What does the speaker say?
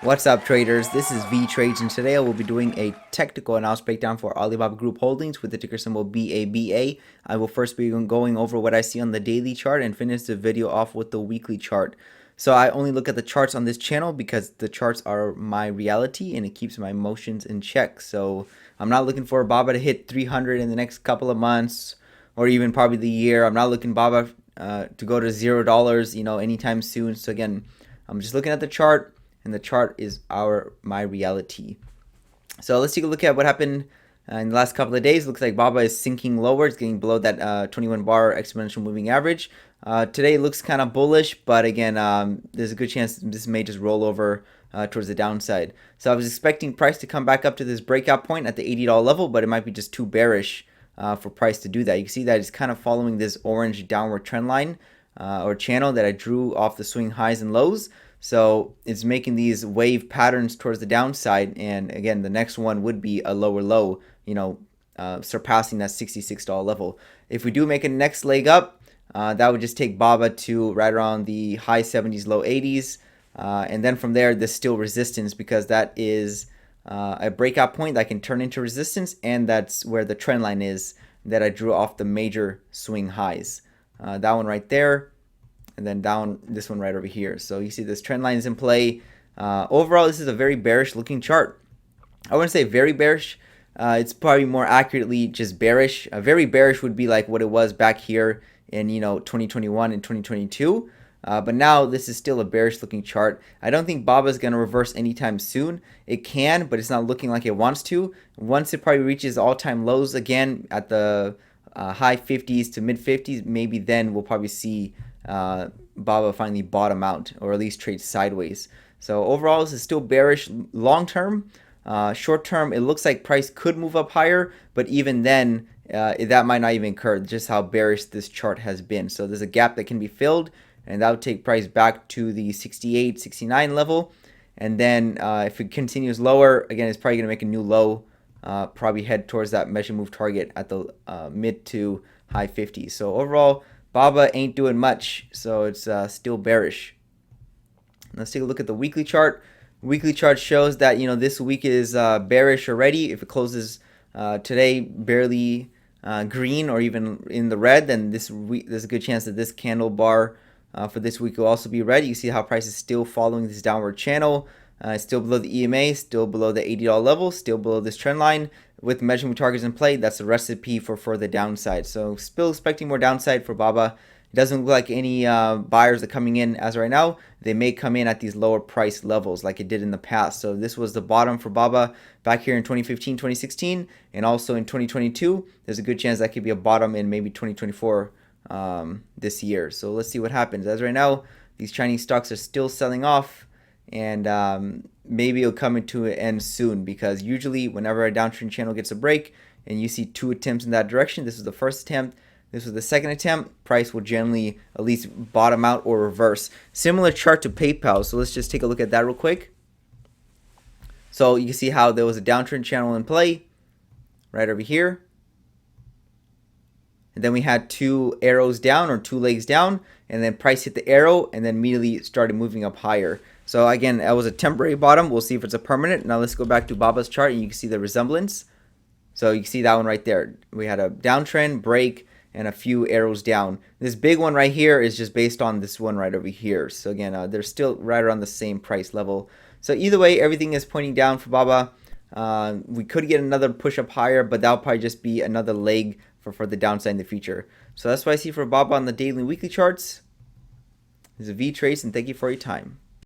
What's up, traders? This is Vee Trades, and today I will be doing a technical analysis breakdown for Alibaba Group Holdings with the ticker symbol BABA. I will first be going over what I see on the daily chart and finish the video off with the weekly chart. So I only look at the charts on this channel because the charts are my reality and it keeps my emotions in check. So I'm not looking for Baba to hit 300 in the next couple of months or even probably the year. I'm not looking Baba to go to $0, anytime soon. So again, I'm just looking at the chart, and the chart is my reality. So let's take a look at what happened in the last couple of days. Looks like Baba is sinking lower. It's getting below that 21 bar exponential moving average. Today it looks kind of bullish, but again, there's a good chance this may just roll over towards the downside. So I was expecting price to come back up to this breakout point at the $80 level, but it might be just too bearish for price to do that. You can see that it's kind of following this orange downward trend line or channel that I drew off the swing highs and lows. So it's making these wave patterns towards the downside, and again, the next one would be a lower low, surpassing that $66 level. If we do make a next leg up, that would just take Baba to right around the high 70s, low 80s, and then from there, there's still resistance because that is a breakout point that can turn into resistance, and that's where the trend line is that I drew off the major swing highs. That one right there. And then down this one right over here. So you see this trend line is in play. Overall, this is a very bearish looking chart. I wouldn't say very bearish. It's probably more accurately just bearish. Very bearish would be like what it was back here in 2021 and 2022. But now this is still a bearish looking chart. I don't think Baba is going to reverse anytime soon. It can, but it's not looking like it wants to. Once it probably reaches all-time lows again at the high 50s to mid 50s, maybe then we'll probably see Baba finally bottom out or at least trade sideways. So overall, this is still bearish long term. Short term, it looks like price could move up higher, but even then, that might not even occur, just how bearish this chart has been. So there's a gap that can be filled, and that would take price back to the 68, 69 level. And then if it continues lower, again, it's probably going to make a new low, probably head towards that measure move target at the mid to high 50s. So overall, Baba ain't doing much, so it's still bearish. Let's take a look at the weekly chart. Weekly chart shows that this week is bearish already. If it closes today barely green or even in the red, then there's a good chance that this candle bar for this week will also be red. You see how price is still following this downward channel. Still below the EMA, still below the $80 level, still below this trend line. With measurement targets in play, that's a recipe for further downside. So still expecting more downside for Baba. It doesn't look like any buyers are coming in as of right now. They may come in at these lower price levels like it did in the past. So this was the bottom for Baba back here in 2015, 2016, and also in 2022. There's a good chance that could be a bottom in maybe 2024 this year. So let's see what happens. As right now, these Chinese stocks are still selling off, and maybe it'll come into an end soon, because usually whenever a downtrend channel gets a break and you see two attempts in that direction, this is the first attempt, this was the second attempt, price will generally at least bottom out or reverse. Similar chart to PayPal, so let's just take a look at that real quick. So you can see how there was a downtrend channel in play right over here, and then we had two arrows down or two legs down, and then price hit the arrow and then immediately started moving up higher. So again, that was a temporary bottom. We'll see if it's a permanent. Now let's go back to Baba's chart, and you can see the resemblance. So you can see that one right there. We had a downtrend, break, and a few arrows down. This big one right here is just based on this one right over here. So again, they're still right around the same price level. So either way, everything is pointing down for Baba. We could get another push up higher, but that'll probably just be another leg for the downside in the future. So that's what I see for Baba on the daily and weekly charts. This is Vee Trades, and thank you for your time.